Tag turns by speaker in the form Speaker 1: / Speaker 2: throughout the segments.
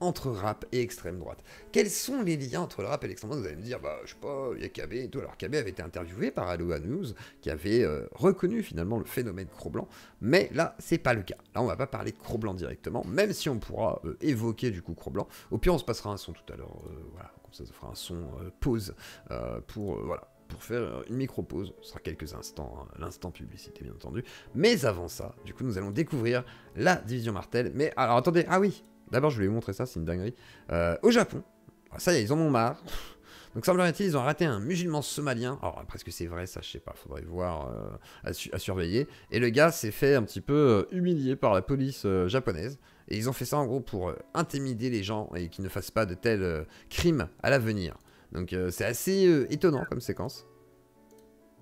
Speaker 1: entre rap et extrême droite. Quels sont les liens entre le rap et l'extrême droite? Vous allez me dire, bah je sais pas, il y a KB et tout. Alors KB avait été interviewé par Aloha News, qui avait reconnu finalement le phénomène Cro-Blanc, mais là c'est pas le cas. Là on va pas parler de Cro-Blanc directement, même si on pourra évoquer du coup Cro-Blanc. Au pire on se passera un son tout à l'heure, voilà, comme ça fera un son pause voilà. Pour faire une micro-pause, ce sera quelques instants, hein, l'instant publicité bien entendu. Mais avant ça, du coup, nous allons découvrir la division Martel. Mais alors attendez, ah oui, d'abord je voulais vous montrer ça, c'est une dinguerie. Au Japon, ça y est, ils en ont marre. Donc semblerait-il, ils ont arrêté un musulman somalien. Alors après, est-ce que c'est vrai, ça je sais pas, faudrait voir à surveiller. Et le gars s'est fait un petit peu humilier par la police japonaise. Et ils ont fait ça en gros pour intimider les gens et qu'ils ne fassent pas de tels crimes à l'avenir. Donc c'est assez étonnant comme séquence.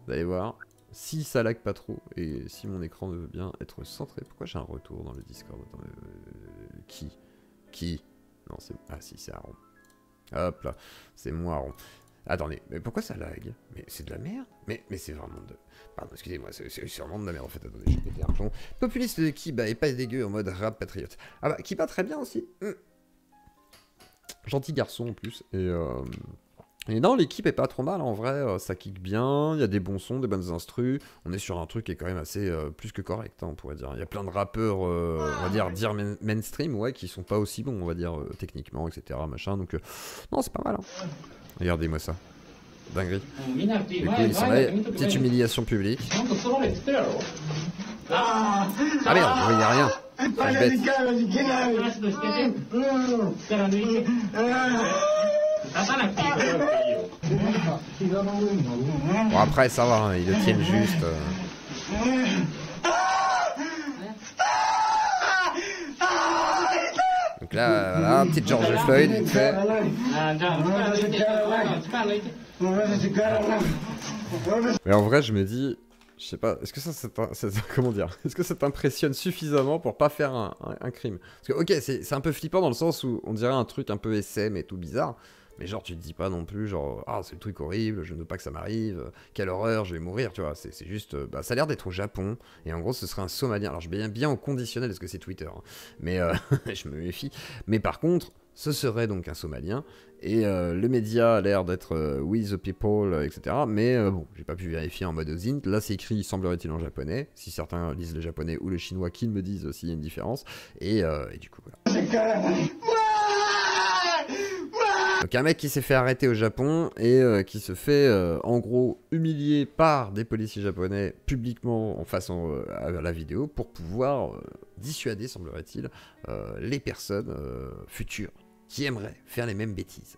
Speaker 1: Vous allez voir. Si ça lag pas trop et si mon écran veut bien être centré. Pourquoi j'ai un retour dans le Discord? Attends, qui Non, c'est... Ah si, c'est Aaron. Hop là, c'est moi Aaron. Attendez, mais pourquoi ça lag? Mais c'est de la merde. Mais c'est vraiment de... Pardon, excusez-moi, c'est vraiment de la merde en fait. Attendez, je vais péter un plomb. Populiste de Kiba et pas dégueu en mode rap patriote. Ah bah, Kiba très bien aussi. Gentil garçon en plus. Et non, l'équipe est pas trop mal en vrai, ça kick bien, il y a des bons sons, des bonnes instrus, on est sur un truc qui est quand même assez plus que correct, hein, on pourrait dire. Il y a plein de rappeurs, on va dire mainstream, ouais, qui sont pas aussi bons, on va dire, techniquement, etc. Machin, donc non, c'est pas mal. Hein. Regardez-moi ça. Dinguerie. Du coup, ils sont là, petite humiliation publique. Ah merde, il n'y a rien. Ah, bête. Bon après ça va, hein, ils le tiennent juste. Donc là, voilà, petite George Floyd vite fait. Mais en vrai je me dis, je sais pas, est-ce que comment dire, est-ce que ça t'impressionne suffisamment pour pas faire un crime? Parce que ok, c'est un peu flippant dans le sens où on dirait un truc un peu SM et tout bizarre. Mais genre tu te dis pas non plus genre ah c'est le truc horrible, je ne veux pas que ça m'arrive, quelle horreur, je vais mourir, tu vois, c'est juste, bah ça a l'air d'être au Japon, et en gros ce serait un Somalien, alors je mets bien au conditionnel parce que c'est Twitter, hein. Mais je me méfie, mais par contre ce serait donc un Somalien, et le média a l'air d'être We the People, etc. Mais bon, j'ai pas pu vérifier en mode OSINT, là c'est écrit semblerait-il en japonais, si certains lisent le japonais ou le chinois qu'ils me disent s'il y a une différence, et du coup voilà. Donc un mec qui s'est fait arrêter au Japon et qui se fait en gros humilier par des policiers japonais publiquement en face à la vidéo pour pouvoir dissuader, semblerait-il, les personnes futures qui aimeraient faire les mêmes bêtises.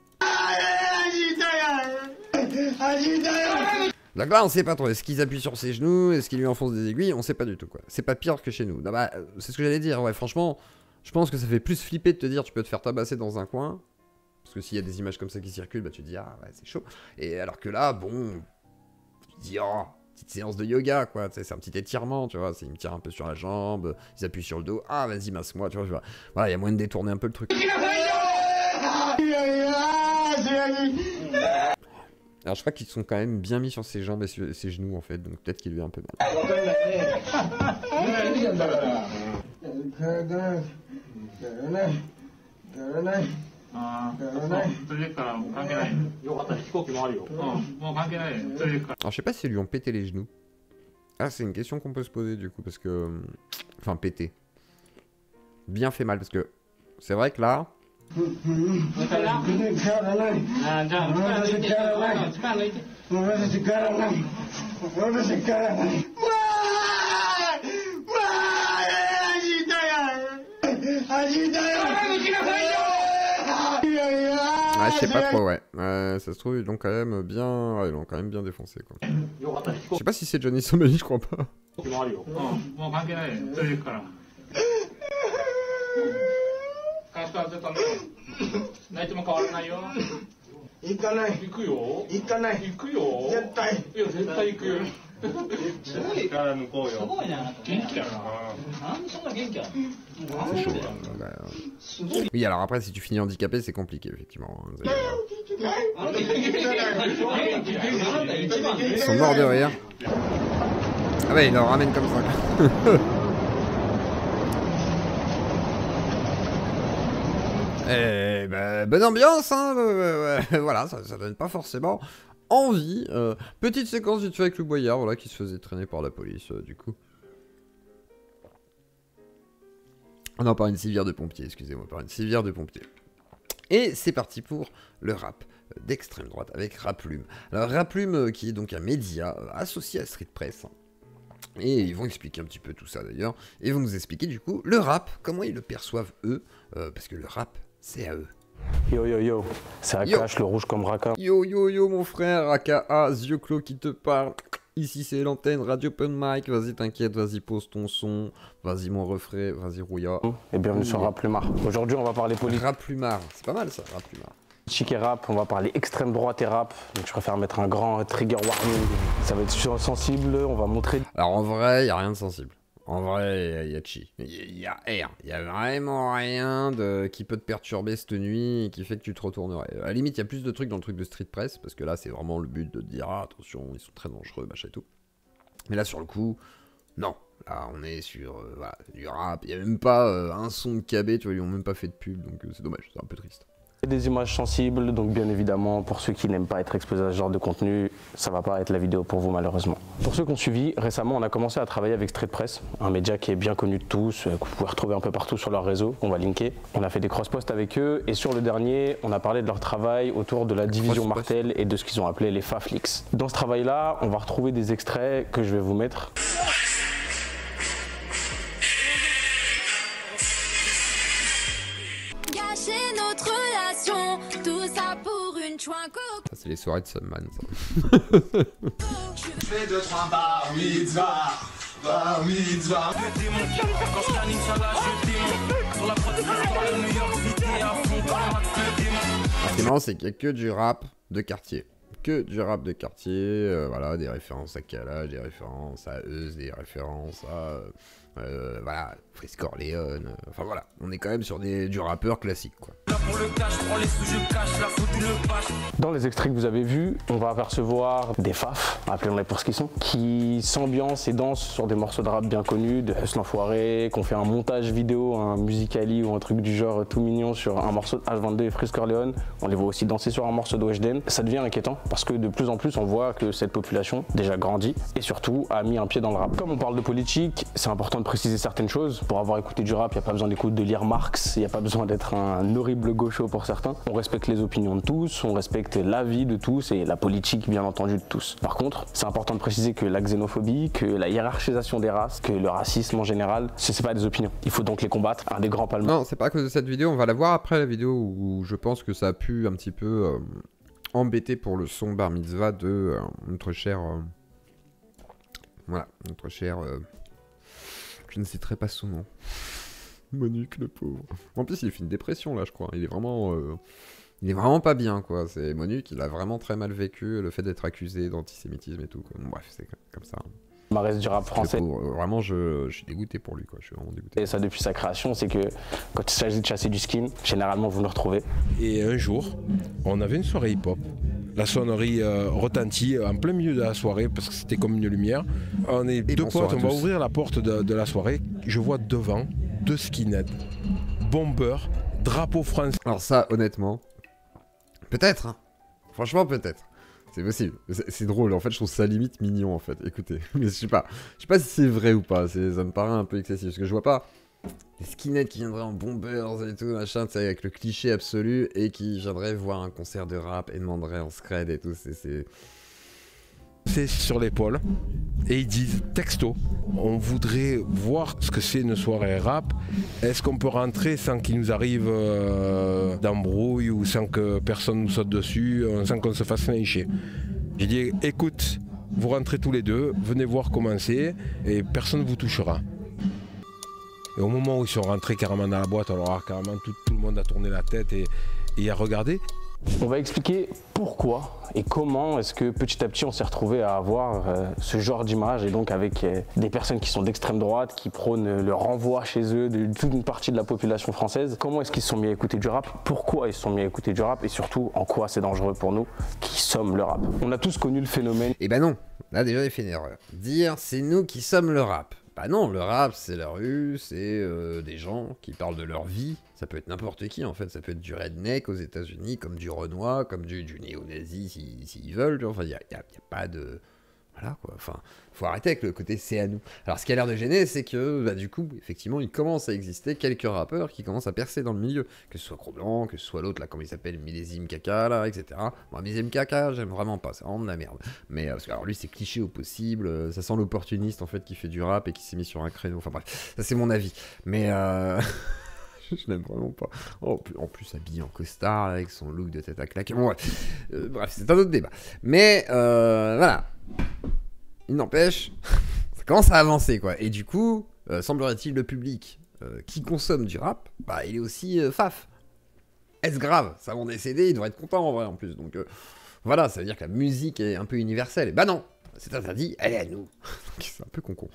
Speaker 1: Donc là on sait pas trop, est-ce qu'ils appuient sur ses genoux, est-ce qu'ils lui enfoncent des aiguilles, on sait pas du tout quoi. C'est pas pire que chez nous. Bah, c'est ce que j'allais dire, ouais franchement, je pense que ça fait plus flipper de te dire tu peux te faire tabasser dans un coin. Parce que s'il y a des images comme ça qui circulent, bah tu te dis ah ouais c'est chaud. Et alors que là, bon, tu te dis oh, petite séance de yoga quoi, c'est un petit étirement, tu vois, ils me tirent un peu sur la jambe, ils appuient sur le dos, ah vas-y masse-moi, tu vois, voilà, il y a moyen de détourner un peu le truc. Alors je crois qu'ils sont quand même bien mis sur ses jambes et sur ses genoux en fait, donc peut-être qu'il lui a un peu mal. Alors je sais pas s'ils lui ont pété les genoux. Ah c'est une question qu'on peut se poser du coup parce que... Enfin pété. Bien fait mal parce que... C'est vrai que là... Ah, je sais pas trop, ouais. Ça se trouve, ils l'ont quand même bien... Ouais, ils l'ont quand même bien défoncé, quoi. Je sais pas si c'est Johnny Somali, je crois pas. C'est chaud, hein. Oui, alors après, si tu finis handicapé, c'est compliqué, effectivement. Ils sont morts de rire. Ah ouais, il leur ramène comme ça. Et bah, bonne ambiance, hein, voilà, ça donne pas forcément envie. Petite séquence vite fait avec le Boyard, voilà, qui se faisait traîner par la police, du coup. Non, par une civière de pompiers, excusez-moi, par une civière de pompiers. Et c'est parti pour le rap d'extrême droite avec Raplume. Alors Raplume qui est donc un média associé à Street Press. Et ils vont expliquer un petit peu tout ça d'ailleurs. Et ils vont nous expliquer du coup le rap, comment ils le perçoivent eux. Parce que le rap, c'est à eux.
Speaker 2: Yo yo yo, c'est Akash, le rouge comme Raka.
Speaker 1: Yo yo yo mon frère, aka Zioclo qui te parle. Ici c'est l'antenne Radio Open Mic, vas-y t'inquiète, vas-y pose ton son, vas-y mon refrain, vas-y Rouilla.
Speaker 2: Et bienvenue sur Raplumard. Aujourd'hui on va parler politique.
Speaker 1: Raplumard, c'est pas mal ça, Raplumard.
Speaker 2: Chic et rap, on va parler extrême droite et rap, donc je préfère mettre un grand trigger warning. Ça va être sensible, on va montrer...
Speaker 1: Alors en vrai, il n'y a rien de sensible. En vrai, il y a chi. Il y a air. Il y a vraiment rien qui peut te perturber cette nuit et qui fait que tu te retournerais. À la limite, il y a plus de trucs dans le truc de Street Press, parce que là, c'est vraiment le but de te dire, ah, attention, ils sont très dangereux, machin et tout. Mais là, sur le coup, non. Là, on est sur voilà, du rap. Il n'y a même pas un son de KB, tu vois, ils n'ont même pas fait de pub, donc c'est dommage, c'est un peu triste.
Speaker 2: Des images sensibles, donc bien évidemment, pour ceux qui n'aiment pas être exposés à ce genre de contenu, ça va pas être la vidéo pour vous malheureusement. Pour ceux qui ont suivi, récemment on a commencé à travailler avec Street Press, un média qui est bien connu de tous, que vous pouvez retrouver un peu partout sur leur réseau, on va linker. On a fait des cross-posts avec eux, et sur le dernier, on a parlé de leur travail autour de la division Martel et de ce qu'ils ont appelé les Faflix. Dans ce travail-là, on va retrouver des extraits que je vais vous mettre.
Speaker 1: C'est les soirées de Sunman, ça.
Speaker 3: Fais 2-3 bar mitzvah, bar mitzvah.
Speaker 1: C'est marrant, c'est qu'il n'y a que du rap de quartier. Que du rap de quartier, voilà, des références à Kala, des références à Eus, des références à... voilà, Freeze Corleone, enfin voilà, on est quand même sur du rappeur classique, quoi.
Speaker 2: Dans les extraits que vous avez vus, on va apercevoir des faf, appelons-les pour ce qu'ils sont, qui s'ambiancent et dansent sur des morceaux de rap bien connus, de Hustle L'Enfoiré, qu'on fait un montage vidéo, un Musicali ou un truc du genre tout mignon sur un morceau de H22 et Freeze Corleone. On les voit aussi danser sur un morceau de Weshden. Ça devient inquiétant parce que de plus en plus on voit que cette population déjà grandit et surtout a mis un pied dans le rap. Comme on parle de politique, c'est important de préciser certaines choses. Pour avoir écouté du rap, il n'y a pas besoin d'écouter de lire Marx, il n'y a pas besoin d'être un horrible gaucho pour certains. On respecte les opinions de tous, on respecte l'avis de tous et la politique bien entendu de tous. Par contre, c'est important de préciser que la xénophobie, que la hiérarchisation des races, que le racisme en général, c'est pas des opinions. Il faut donc les combattre. Un des grands palmarès.
Speaker 1: Non, c'est pas à cause de cette vidéo, on va la voir après la vidéo où je pense que ça a pu un petit peu embêter pour le son bar mitzvah de notre cher... voilà, notre cher... je ne citerai pas son nom. Monique, le pauvre. En plus, il fait une dépression, là, je crois. Il est vraiment pas bien, quoi. C'est Monique, il a vraiment très mal vécu le fait d'être accusé d'antisémitisme et tout, quoi. Bon, bref, c'est comme ça.
Speaker 2: Palmarès du rap français.
Speaker 1: Vraiment, je suis dégoûté pour lui, quoi. Je suis vraiment dégoûté.
Speaker 2: Et ça, depuis sa création, c'est que quand il s'agit de chasser du skin, généralement, vous nous retrouvez.
Speaker 4: Et un jour, on avait une soirée hip-hop. La sonnerie retentit en plein milieu de la soirée parce que c'était comme une lumière. On est deux potes, on va ouvrir la porte de la soirée. Je vois devant 2 skinheads, bomber, drapeau français.
Speaker 1: Alors ça, honnêtement, peut-être, hein. Franchement, peut-être. C'est possible. C'est drôle, en fait, je trouve ça limite mignon, en fait. Écoutez, mais je sais pas si c'est vrai ou pas. Ça me paraît un peu excessif, parce que je vois pas des skinheads qui viendraient en bombers et tout, machin, tu sais, avec le cliché absolu, et qui viendraient voir un concert de rap et demanderaient en scred et tout,
Speaker 4: C'est sur l'épaule, et ils disent texto, on voudrait voir ce que c'est une soirée rap, est-ce qu'on peut rentrer sans qu'il nous arrive d'embrouille ou sans que personne nous saute dessus, sans qu'on se fasse lyncher. J'ai dit écoute, vous rentrez tous les deux, venez voir comment c'est, et personne ne vous touchera. Et au moment où ils sont rentrés carrément dans la boîte, alors carrément tout le monde a tourné la tête et a regardé.
Speaker 2: On va expliquer pourquoi et comment est-ce que petit à petit on s'est retrouvé à avoir ce genre d'image et donc avec des personnes qui sont d'extrême droite, qui prônent le renvoi chez eux de toute une partie de la population française. Comment est-ce qu'ils se sont mis à écouter du rap? Pourquoi ils se sont mis à écouter du rap? Et surtout, en quoi c'est dangereux pour nous qui sommes le rap? On a tous connu le phénomène.
Speaker 1: Eh ben non, là déjà il fait une erreur. Dire c'est nous qui sommes le rap. Bah non, le rap, c'est la rue, c'est des gens qui parlent de leur vie. Ça peut être n'importe qui, en fait. Ça peut être du redneck aux États-Unis, comme du Renoir, comme du néo-nazi, s'ils veulent. Enfin, il n'y a pas de... Voilà, quoi. Enfin, faut arrêter avec le côté c'est à nous. Alors, ce qui a l'air de gêner, c'est que, bah, du coup, effectivement, il commence à exister quelques rappeurs qui commencent à percer dans le milieu. Que ce soit Cro-Blanc, que ce soit l'autre, là, comment il s'appelle, Millésime Caca, là, etc. Bon, Millésime Caca, j'aime vraiment pas, c'est vraiment de la merde. Mais, parce que, alors, lui, c'est cliché au possible, ça sent l'opportuniste, en fait, qui fait du rap et qui s'est mis sur un créneau. Enfin, bref, ça, c'est mon avis. Mais, je l'aime vraiment pas. Oh, en plus, habillé en costard, là, avec son look de tête à claque. Bon, ouais. Bref, c'est un autre débat. Mais, voilà. Il n'empêche, ça commence à avancer, quoi. Et du coup, semblerait-il, le public qui consomme du rap, bah, il est aussi faf. Est-ce grave? Ça va décéder, il devrait être content, en vrai, en plus. Donc, voilà, ça veut dire que la musique est un peu universelle. Et bah non, c'est interdit, elle est à nous. C'est un peu con-con.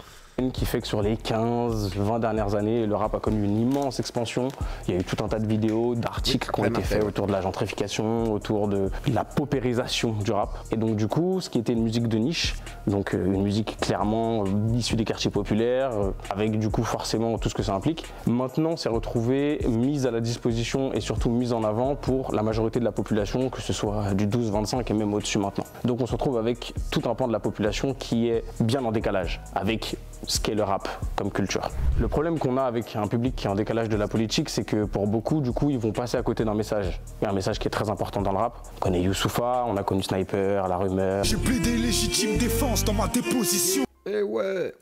Speaker 2: Qui fait que sur les 15-20 dernières années, le rap a connu une immense expansion. Il y a eu tout un tas de vidéos, d'articles qui ont été faits autour de la gentrification, autour de la paupérisation du rap. Et donc du coup, ce qui était une musique de niche, donc une musique clairement issue des quartiers populaires, avec du coup forcément tout ce que ça implique, maintenant s'est retrouvée mise à la disposition et surtout mise en avant pour la majorité de la population, que ce soit du 12-25 et même au-dessus maintenant. Donc on se retrouve avec tout un pan de la population qui est bien en décalage avec ce qu'est le rap comme culture. Le problème qu'on a avec un public qui est en décalage de la politique, c'est que pour beaucoup, du coup, ils vont passer à côté d'un message. Il y a un message qui est très important dans le rap. On connaît Youssoupha, on a connu Sniper, La Rumeur.
Speaker 3: J'ai plaidé légitime défense dans ma déposition.
Speaker 1: Eh ouais.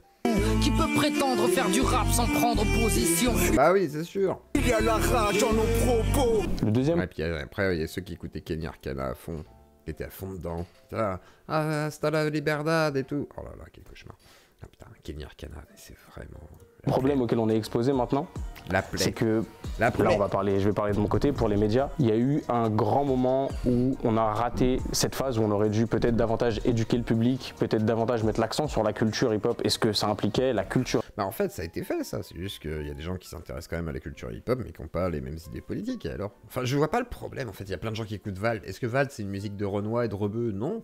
Speaker 5: Qui peut prétendre faire du rap sans prendre position?
Speaker 1: Bah oui, c'est sûr.
Speaker 3: Il y a la rage dans nos propos.
Speaker 2: Le deuxième...
Speaker 1: Ouais, puis après, il y a ceux qui écoutaient Kenny Arcana à fond, qui étaient à fond dedans. Ah, hasta la liberdad et tout. Oh là là, quel cauchemar. Ah putain, Kenny Arcana, c'est vraiment...
Speaker 2: Le problème auquel on est exposé maintenant, c'est que, là je vais parler de mon côté, pour les médias, il y a eu un grand moment où on a raté cette phase où on aurait dû peut-être davantage éduquer le public, peut-être davantage mettre l'accent sur la culture hip-hop et ce que ça impliquait, la culture.
Speaker 1: Bah en fait, ça a été fait, ça. C'est juste qu'il y a des gens qui s'intéressent quand même à la culture hip-hop, mais qui n'ont pas les mêmes idées politiques, et alors? Enfin, je vois pas le problème, en fait. Il y a plein de gens qui écoutent Vald. Est-ce que Vald, c'est une musique de Renoir et de Rebeu? Non.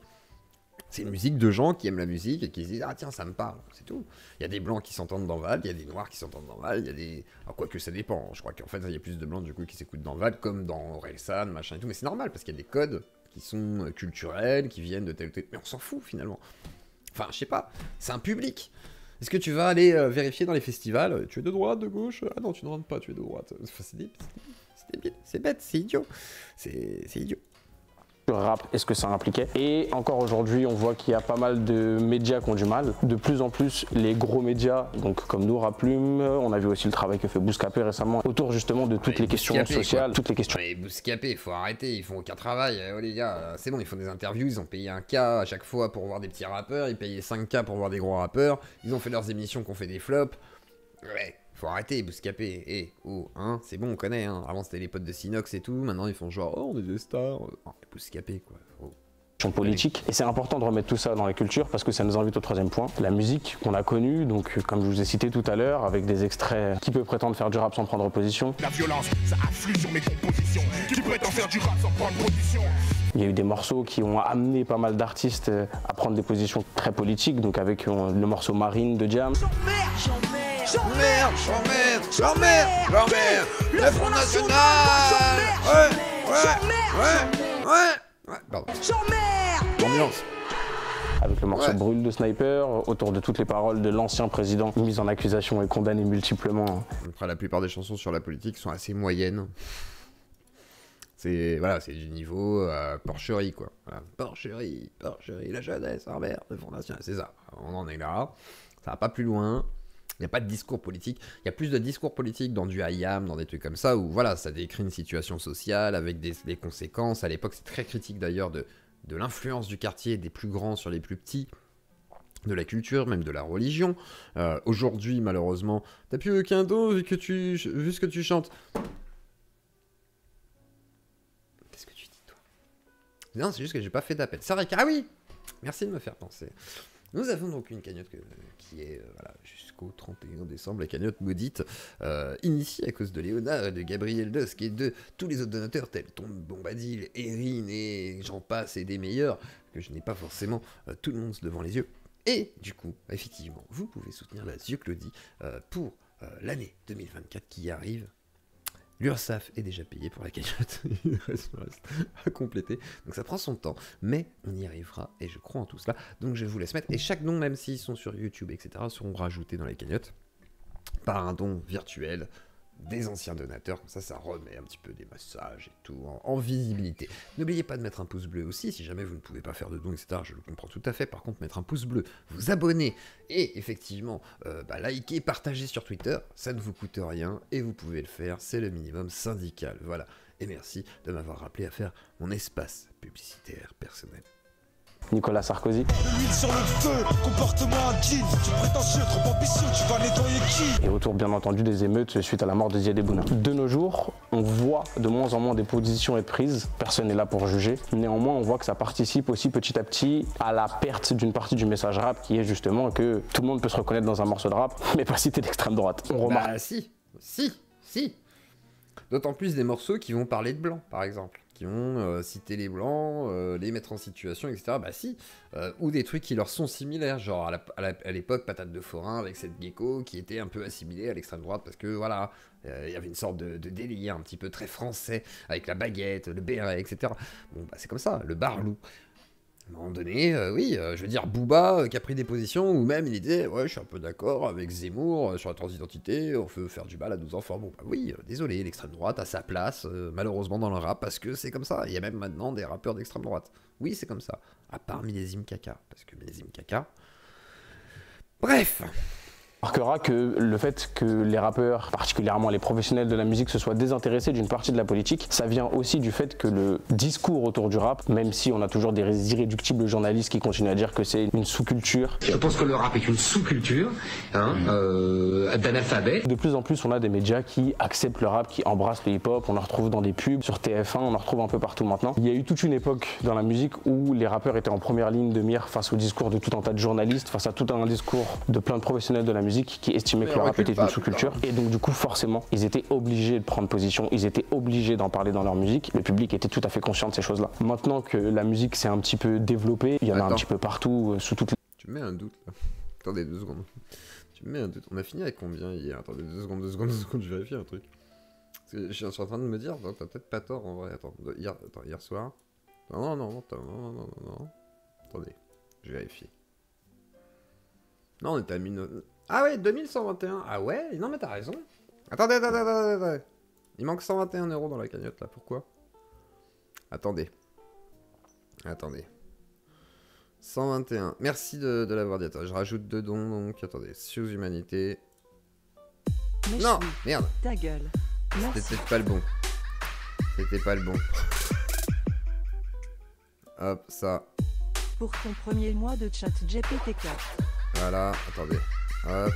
Speaker 1: C'est une musique de gens qui aiment la musique et qui se disent « Ah tiens, ça me parle », c'est tout. Il y a des blancs qui s'entendent dans Vald, il y a des noirs qui s'entendent dans Vald, il y a des... Alors quoique ça dépend, je crois qu'en fait, il y a plus de blancs du coup qui s'écoutent dans Vald, comme dans Orelsan, machin et tout, mais c'est normal, parce qu'il y a des codes qui sont culturels, qui viennent de tel ou tel... Mais on s'en fout, finalement. Enfin, je sais pas, c'est un public. Est-ce que tu vas aller vérifier dans les festivals, tu es de droite, de gauche? Ah non, tu ne rentres pas, tu es de droite. Enfin, c'est débile, c'est bête, c'est idiot. C'est idiot.
Speaker 2: Rap et ce que ça impliquait. Et encore aujourd'hui, on voit qu'il y a pas mal de médias qui ont du mal. De plus en plus, les gros médias, donc comme nous, Rap Plume, on a vu aussi le travail que fait Bouscapé récemment, autour justement de toutes les questions sociales, toutes les questions.
Speaker 1: Mais Bouscapé, faut arrêter, ils font aucun travail. Oh les gars, c'est bon, ils font des interviews, ils ont payé 1K à chaque fois pour voir des petits rappeurs, ils payaient 5K pour voir des gros rappeurs, ils ont fait leurs émissions qui ont fait des flops. Ouais. Faut arrêter, Bouscapé. Eh, oh, hein, c'est bon, on connaît, hein. Avant, c'était les potes de Sinox et tout. Maintenant, ils font genre, oh, on est des stars. Oh, Bouscapé, quoi. Oh.
Speaker 2: Politique. Et c'est important de remettre tout ça dans la culture parce que ça nous invite au troisième point. La musique qu'on a connue, donc comme je vous ai cité tout à l'heure, avec des extraits qui peut prétendre faire du rap sans prendre position.
Speaker 3: La violence, ça afflue sur mes compositions. Qui prétend faire du rap sans prendre position?
Speaker 2: Il y a eu des morceaux qui ont amené pas mal d'artistes à prendre des positions très politiques, donc avec le morceau Marine de Jam.
Speaker 1: J'emmerde, le Front National. Ouais, pardon. Ambiance.
Speaker 2: Avec le morceau Brûle de Sniper, autour de toutes les paroles de l'ancien président mis en accusation et condamné multiplement.
Speaker 1: Après, la plupart des chansons sur la politique sont assez moyennes. C'est voilà, c'est du niveau porcherie, quoi. Voilà. Porcherie, la jeunesse, merde, le Front National, c'est ça. On en est là. Ça va pas plus loin. Il n'y a pas de discours politique. Il y a plus de discours politique dans du IAM, dans des trucs comme ça, où voilà, ça décrit une situation sociale avec des conséquences. À l'époque, c'est très critique d'ailleurs de l'influence du quartier, des plus grands sur les plus petits, de la culture, même de la religion. Aujourd'hui, malheureusement, t'as plus aucun dos vu ce que tu chantes. Qu'est-ce que tu dis, toi? Non, c'est juste que j'ai pas fait d'appel. C'est vrai que... Ah oui! Merci de me faire penser. Nous avons donc une cagnotte qui est voilà, jusqu'au 31 décembre, la cagnotte maudite, initiée à cause de Léona, de Gabriel Dusk et de tous les autres donateurs tels Tom Bombadil, Erin et j'en passe et des meilleurs, que je n'ai pas forcément tout le monde devant les yeux. Et du coup, effectivement, vous pouvez soutenir la Zieuclodie pour l'année 2024 qui arrive. L'URSSAF est déjà payé pour la cagnotte, il reste à compléter, donc ça prend son temps, mais on y arrivera, et je crois en tout cela, donc je vous laisse mettre, et chaque don, même s'ils sont sur YouTube, etc., seront rajoutés dans les cagnottes, par un don virtuel, des anciens donateurs, comme ça remet un petit peu des massages et tout, en visibilité. N'oubliez pas de mettre un pouce bleu aussi, si jamais vous ne pouvez pas faire de dons, etc., je le comprends tout à fait. Par contre, mettre un pouce bleu, vous abonner, et effectivement, liker, partager sur Twitter, ça ne vous coûte rien, et vous pouvez le faire, c'est le minimum syndical, voilà. Et merci de m'avoir rappelé à faire mon espace publicitaire personnel.
Speaker 2: Nicolas Sarkozy.
Speaker 3: L'huile sur le feu, comportement indigne, tu prétentieux, trop ambitieux, tu vas nettoyer qui?
Speaker 2: Et autour bien entendu des émeutes suite à la mort de Ziad Bouna. De nos jours, on voit de moins en moins des positions être prises, personne n'est là pour juger. Néanmoins, on voit que ça participe aussi petit à petit à la perte d'une partie du message rap qui est justement que tout le monde peut se reconnaître dans un morceau de rap, mais pas si t'es d'extrême droite. On remarque.
Speaker 1: Bah si. D'autant plus des morceaux qui vont parler de blanc, par exemple. Qui vont citer les blancs, les mettre en situation, etc. Bah si. Ou des trucs qui leur sont similaires, genre à l'époque Patate de Forain avec cette gecko qui était un peu assimilée à l'extrême droite parce que voilà, il y avait une sorte de délire un petit peu très français avec la baguette, le béret, etc. Bon bah c'est comme ça, le barlou. À un moment donné, oui, je veux dire, Booba qui a pris des positions où même il disait ouais, je suis un peu d'accord avec Zemmour sur la transidentité, on veut faire du mal à nos enfants. Bon, bah oui, désolé, l'extrême droite a sa place, malheureusement, dans le rap, parce que c'est comme ça. Il y a même maintenant des rappeurs d'extrême droite. Oui, c'est comme ça. À part Millésime Caca, parce que Millésime Caca. Bref.
Speaker 2: On remarquera que le fait que les rappeurs, particulièrement les professionnels de la musique, se soient désintéressés d'une partie de la politique, ça vient aussi du fait que le discours autour du rap, même si on a toujours des irréductibles journalistes qui continuent à dire que c'est une sous-culture.
Speaker 6: Je pense que le rap est une sous-culture d'analphabètes.
Speaker 2: De plus en plus, on a des médias qui acceptent le rap, qui embrassent le hip-hop, on en retrouve dans des pubs, sur TF1, on en retrouve un peu partout maintenant. Il y a eu toute une époque dans la musique où les rappeurs étaient en première ligne de mire face au discours de tout un tas de journalistes, face à tout un discours de plein de professionnels de la musique qui estimaient que le rap était une sous-culture. Et donc du coup forcément ils étaient obligés de prendre position, ils étaient obligés d'en parler dans leur musique. Le public était tout à fait conscient de ces choses-là. Maintenant que la musique s'est un petit peu développée, il y en a un petit peu partout, sous toutes les...
Speaker 1: Tu me mets un doute là. Attendez 2 secondes. Tu me mets un doute. On a fini avec combien hier? Attendez 2 secondes, je vérifie un truc. Parce que je suis en train de me dire, t'as peut-être pas tort en vrai. Attends, hier soir. Non. Attendez, je vérifie. Non, on était à 1000... Ah ouais, 2121. Ah ouais, non mais t'as raison. Attendez. Il manque 121 € dans la cagnotte là, pourquoi? Attendez. 121. Merci de l'avoir dit. Attends, je rajoute 2 dons donc. Attendez, sous humanité. Non, merde.
Speaker 7: Ta gueule.
Speaker 1: C'était peut-être pas le bon. Hop, ça.
Speaker 7: Pour ton premier mois de chat GPT-4.
Speaker 1: Voilà, attendez. Hop.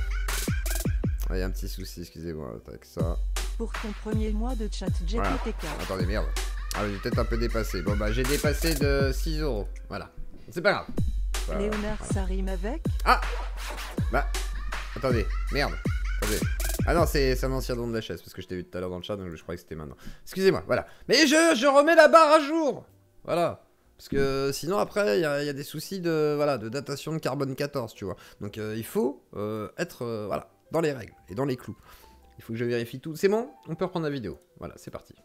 Speaker 1: Il y a un petit souci, excusez-moi, avec ça.
Speaker 7: Pour ton premier mois de chat GPT-4.
Speaker 1: Voilà. Attendez, merde. Ah, j'ai peut-être un peu dépassé. Bon, bah, j'ai dépassé de 6 €. Voilà. C'est pas grave. Voilà.
Speaker 7: Léonard, ça rime avec?
Speaker 1: Ah! Bah, attendez, merde. Attendez. Ah non, c'est un ancien don de la chaise, parce que je t'ai vu tout à l'heure dans le chat, donc je croyais que c'était maintenant. Excusez-moi, voilà. Mais je remets la barre à jour! Voilà. Parce que sinon après il y a des soucis de datation de carbone 14, tu vois. Donc il faut être voilà, dans les règles et dans les clous. Il faut que je vérifie tout. C'est bon, on peut reprendre la vidéo. Voilà, c'est parti.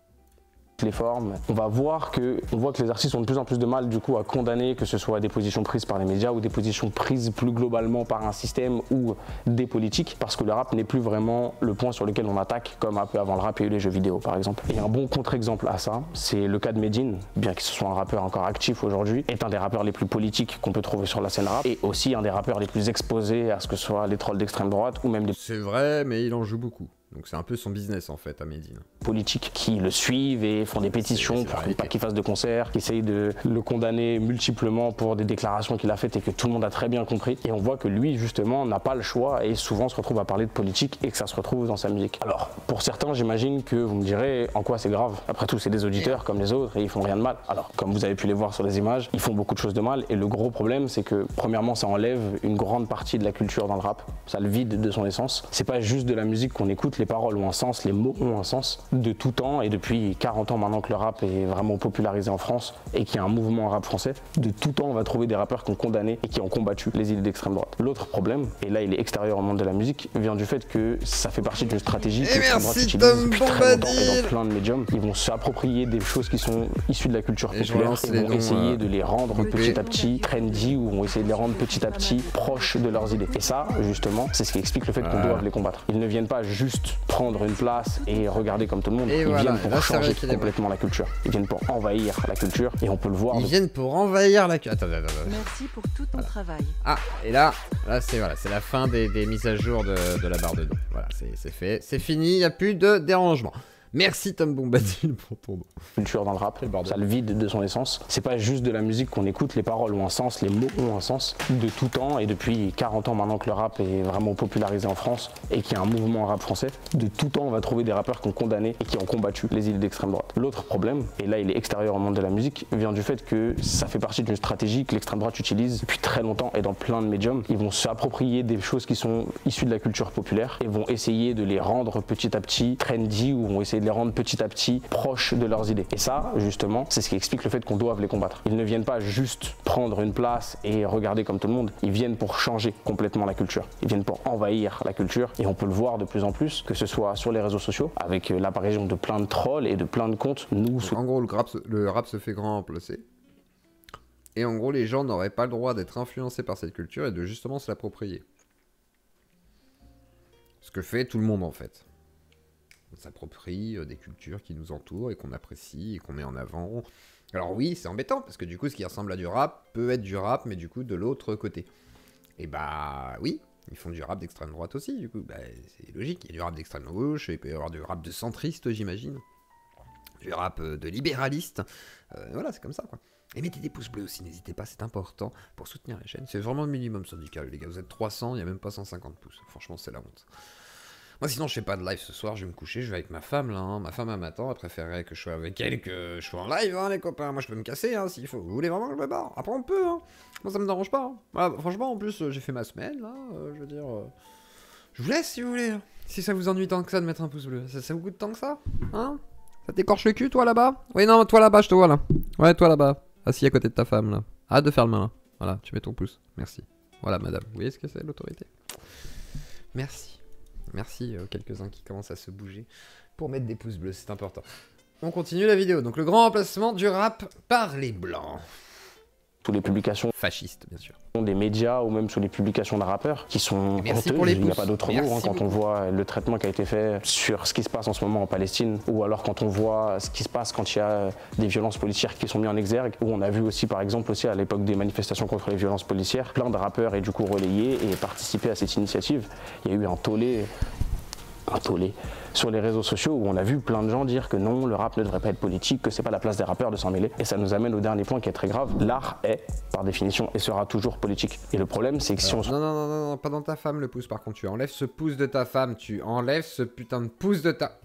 Speaker 2: Les formes, on voit que les artistes ont de plus en plus de mal du coup à condamner, que ce soit des positions prises par les médias ou des positions prises plus globalement par un système ou des politiques, parce que le rap n'est plus vraiment le point sur lequel on attaque comme un peu avant le rap et les jeux vidéo par exemple. Et un bon contre-exemple à ça, c'est le cas de Medine, bien que ce soit un rappeur encore actif aujourd'hui, est un des rappeurs les plus politiques qu'on peut trouver sur la scène rap et aussi un des rappeurs les plus exposés à ce que ce soit les trolls d'extrême droite ou même des...
Speaker 1: C'est vrai, mais il en joue beaucoup. Donc c'est un peu son business en fait à Medine.
Speaker 2: Politiques qui le suivent et font des pétitions pour pas qu'il fasse de concert, qui essayent de le condamner multiplement pour des déclarations qu'il a faites et que tout le monde a très bien compris. Et on voit que lui justement n'a pas le choix et souvent se retrouve à parler de politique et que ça se retrouve dans sa musique. Alors pour certains j'imagine que vous me direz en quoi c'est grave. Après tout c'est des auditeurs comme les autres et ils font rien de mal. Alors comme vous avez pu les voir sur les images, ils font beaucoup de choses de mal et le gros problème c'est que premièrement ça enlève une grande partie de la culture dans le rap. Ça le vide de son essence. C'est pas juste de la musique qu'on écoute. les paroles ont un sens, les mots ont un sens, de tout temps et depuis 40 ans maintenant que le rap est vraiment popularisé en France et qu'il y a un mouvement rap français, de tout temps on va trouver des rappeurs qui ont condamné et qui ont combattu les idées d'extrême droite. L'autre problème, et là il est extérieur au monde de la musique, vient du fait que ça fait partie d'une stratégie que l'extrême droite utilise depuis très longtemps et dans plein de médiums. Ils vont s'approprier des choses qui sont issues de la culture populaire et vont essayer de les rendre petit à petit trendy ou vont essayer de les rendre petit à petit proches de leurs idées. Et ça, justement, c'est ce qui explique le fait qu'on doive les combattre. Ils ne viennent pas juste prendre une place et regarder comme tout le monde. Ils viennent pour changer complètement la culture. Ils viennent pour envahir la culture et on peut le voir.
Speaker 1: Ils viennent pour envahir la culture. Attends.
Speaker 7: Merci pour tout ton travail.
Speaker 1: Ah, et là c'est la fin des mises à jour de la barre de dos. Voilà, c'est fait, c'est fini, il n'y a plus de dérangement. Merci Tom Bombadil pour ton nom.
Speaker 2: Culture dans le rap, ça le vide de son essence. C'est pas juste de la musique qu'on écoute, les paroles ont un sens, les mots ont un sens. De tout temps et depuis 40 ans maintenant que le rap est vraiment popularisé en France et qu'il y a un mouvement rap français, de tout temps on va trouver des rappeurs qui ont condamné et qui ont combattu les idées d'extrême droite. L'autre problème, et là il est extérieur au monde de la musique, vient du fait que ça fait partie d'une stratégie que l'extrême droite utilise depuis très longtemps et dans plein de médiums. Ils vont s'approprier des choses qui sont issues de la culture populaire et vont essayer de les rendre petit à petit trendy ou vont essayer de les rendre petit à petit proches de leurs idées. Et ça, justement, c'est ce qui explique le fait qu'on doive les combattre. Ils ne viennent pas juste prendre une place et regarder comme tout le monde. Ils viennent pour changer complètement la culture. Ils viennent pour envahir la culture et on peut le voir de plus en plus, que ce soit sur les réseaux sociaux, avec l'apparition de plein de trolls et de plein de comptes.
Speaker 1: En gros, le rap se fait grand remplacer. Et en gros, les gens n'auraient pas le droit d'être influencés par cette culture et de justement se l'approprier. Ce que fait tout le monde en fait. On s'approprie des cultures qui nous entourent et qu'on apprécie et qu'on met en avant. Alors oui, c'est embêtant, parce que du coup, ce qui ressemble à du rap peut être du rap, mais du coup, de l'autre côté. Et bah oui, ils font du rap d'extrême droite aussi, du coup, bah, c'est logique. Il y a du rap d'extrême gauche, il peut y avoir du rap de centriste, j'imagine. Du rap de libéraliste. Voilà, c'est comme ça, quoi. Et mettez des pouces bleus aussi, n'hésitez pas, c'est important pour soutenir la chaîne. C'est vraiment le minimum syndical, les gars. Vous êtes 300, il n'y a même pas 150 pouces. Franchement, c'est la honte. Moi sinon je fais pas de live ce soir, je vais me coucher, je vais avec ma femme là, hein. Ma femme elle m'attend, elle préférerait que je sois avec elle, que je sois en live hein, les copains, moi je peux me casser hein, s'il faut, vous voulez vraiment que je me barre, après on peut hein, moi ça me dérange pas, hein. Voilà, franchement en plus j'ai fait ma semaine là, je veux dire, je vous laisse si vous voulez, hein. Si ça vous ennuie tant que ça de mettre un pouce bleu, ça vous coûte tant que ça, hein? Ça t'écorche le cul toi là-bas? Oui non, toi là-bas je te vois là, ouais toi là-bas, assis à côté de ta femme là, arrête de faire le malin, voilà, tu mets ton pouce, merci, voilà madame, vous voyez ce que c'est l'autorité? Merci. Merci aux quelques-uns qui commencent à se bouger pour mettre des pouces bleus, c'est important. On continue la vidéo. Donc le grand remplacement du rap par les blancs.
Speaker 2: Sous les publications
Speaker 1: fascistes, bien sûr.
Speaker 2: Des médias ou même sous les publications d'un rappeur qui sont honteuses, il n'y a pas d'autre mot hein, quand on voit le traitement qui a été fait sur ce qui se passe en ce moment en Palestine ou alors quand on voit ce qui se passe quand il y a des violences policières qui sont mises en exergue, où on a vu aussi par exemple aussi à l'époque des manifestations contre les violences policières, plein de rappeurs et du coup relayés et participé à cette initiative. Il y a eu un tollé sur les réseaux sociaux où on a vu plein de gens dire que non, le rap ne devrait pas être politique, que c'est pas la place des rappeurs de s'en mêler. Et ça nous amène au dernier point qui est très grave. L'art est, par définition, et sera toujours politique. Et le problème, c'est que si on...
Speaker 1: Non, pas dans ta femme le pouce par contre. Tu enlèves ce pouce de ta femme, tu enlèves ce putain de pouce de ta...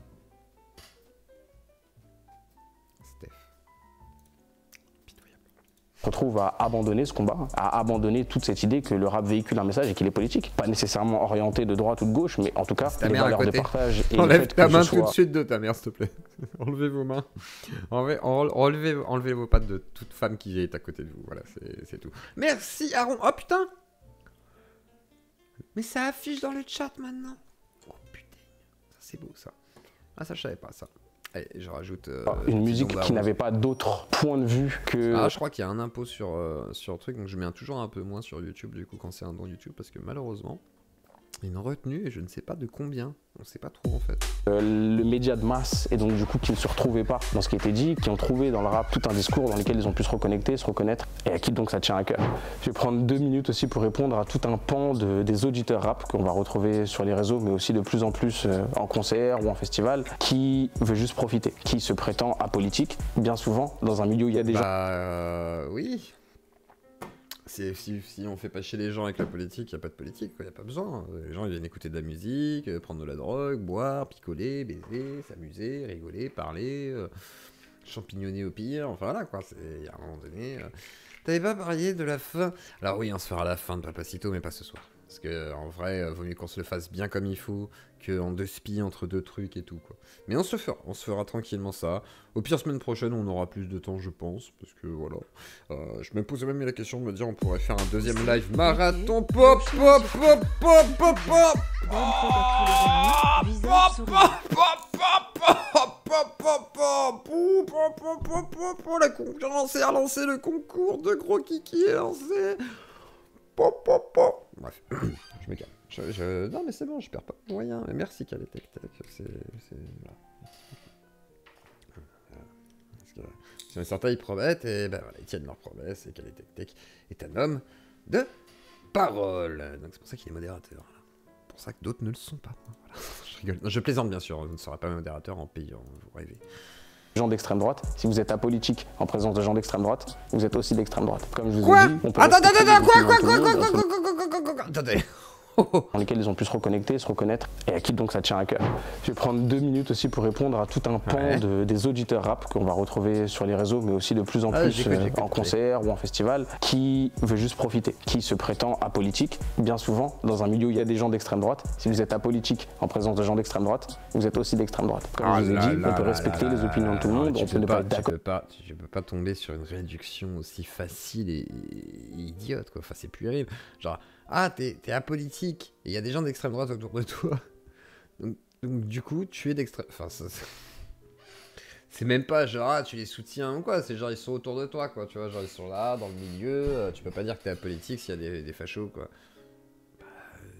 Speaker 2: retrouve à abandonner ce combat, à abandonner toute cette idée que le rap véhicule un message et qu'il est politique. Pas nécessairement orienté de droite ou de gauche, mais en tout cas, les valeurs de partage et
Speaker 1: enlève
Speaker 2: le fait
Speaker 1: ta
Speaker 2: que
Speaker 1: main
Speaker 2: ce
Speaker 1: tout de
Speaker 2: soit...
Speaker 1: suite de ta mère, s'il te plaît. Enlevez vos mains. Enlevez vos pattes de toute femme qui est à côté de vous. Voilà, c'est tout. Merci, Aaron. Oh putain! Mais ça affiche dans le chat maintenant. Oh putain. Ça, c'est beau, ça. Ah, ça, je savais pas, ça. Allez, je rajoute...
Speaker 2: une musique qui n'avait pas d'autre point de vue que...
Speaker 1: Ah, je crois qu'il y a un impôt sur le truc, donc je mets toujours un peu moins sur YouTube, du coup, quand c'est un don YouTube, parce que malheureusement, il y a une retenue, et je ne sais pas de combien, on ne sait pas trop, en fait.
Speaker 2: Le média de masse, et donc du coup, qui ne se retrouvaient pas dans ce qui était dit, qui ont trouvé dans le rap tout un discours dans lequel ils ont pu se reconnecter, se reconnaître, et à qui donc ça tient à cœur. Je vais prendre 2 minutes aussi pour répondre à tout un pan des auditeurs rap qu'on va retrouver sur les réseaux, mais aussi de plus en plus en concert ou en festival, qui veut juste profiter, qui se prétend apolitique, bien souvent, dans un milieu où il y a des gens...
Speaker 1: oui. Si on fait pas chier les gens avec la politique, il n'y a pas de politique, il n'y a pas besoin. Les gens ils viennent écouter de la musique, prendre de la drogue, boire, picoler, baiser, s'amuser, rigoler, parler, champignonner au pire, enfin voilà quoi, il y a un moment donné... T'avais pas parlé de la fin? Alors oui, on se fera la fin de Papacito, mais pas ce soir. Parce que en vrai, vaut mieux qu'on se le fasse bien comme il faut, qu'en deux spies entre deux trucs et tout, quoi. Mais on se fera tranquillement ça. Au pire, semaine prochaine, on aura plus de temps, je pense, parce que voilà. Je me posais même la question de me dire, on pourrait faire un deuxième live marathon. Pop, pop, pop, pop, pop, pop.
Speaker 7: Bonne fête à tous les amis. Visage souriant.
Speaker 1: La concurrence est relancée, le concours de gros kiki est lancé. Bref, je me calme. Non mais c'est bon, je perds pas de moyens. Mais merci Caletech. Si certains ils promettent, et ben voilà, ils tiennent leurs promesses, et Caletech est un homme de parole. Donc c'est pour ça qu'il est modérateur. C'est pour ça que d'autres ne le sont pas. Voilà. Je rigole. Non, je plaisante bien sûr, vous ne serez pas modérateur en payant, vous rêvez.
Speaker 2: Gens d'extrême droite, si vous êtes apolitique en présence de gens d'extrême droite, vous êtes aussi d'extrême droite. Comme je vous ai dit, on peut
Speaker 1: Attendez, attendez.
Speaker 2: dans lesquels ils ont pu se reconnecter, se reconnaître, et à qui donc ça tient à cœur. Je vais prendre 2 minutes aussi pour répondre à tout un pan des auditeurs rap qu'on va retrouver sur les réseaux, mais aussi de plus en plus
Speaker 1: j'écoute,
Speaker 2: en concert ou en festival, qui veut juste profiter, qui se prétend apolitique. Bien souvent, dans un milieu où il y a des gens d'extrême droite, si vous êtes apolitique en présence de gens d'extrême droite, vous êtes aussi d'extrême droite. Comme je vous ai dit, on peut respecter les opinions de tout le monde, on peut ne pas être d'accord.
Speaker 1: Je peux pas tomber sur une réduction aussi facile et idiote, quoi. Enfin, c'est puéril. Genre, ah, t'es apolitique, et il y a des gens d'extrême droite autour de toi. Donc du coup, tu es d'extrême... Enfin, c'est même pas genre, ah, tu les soutiens ou quoi, c'est genre, ils sont autour de toi, quoi, tu vois, genre, ils sont là, dans le milieu, tu peux pas dire que t'es apolitique s'il y a des fachos, quoi. Bah,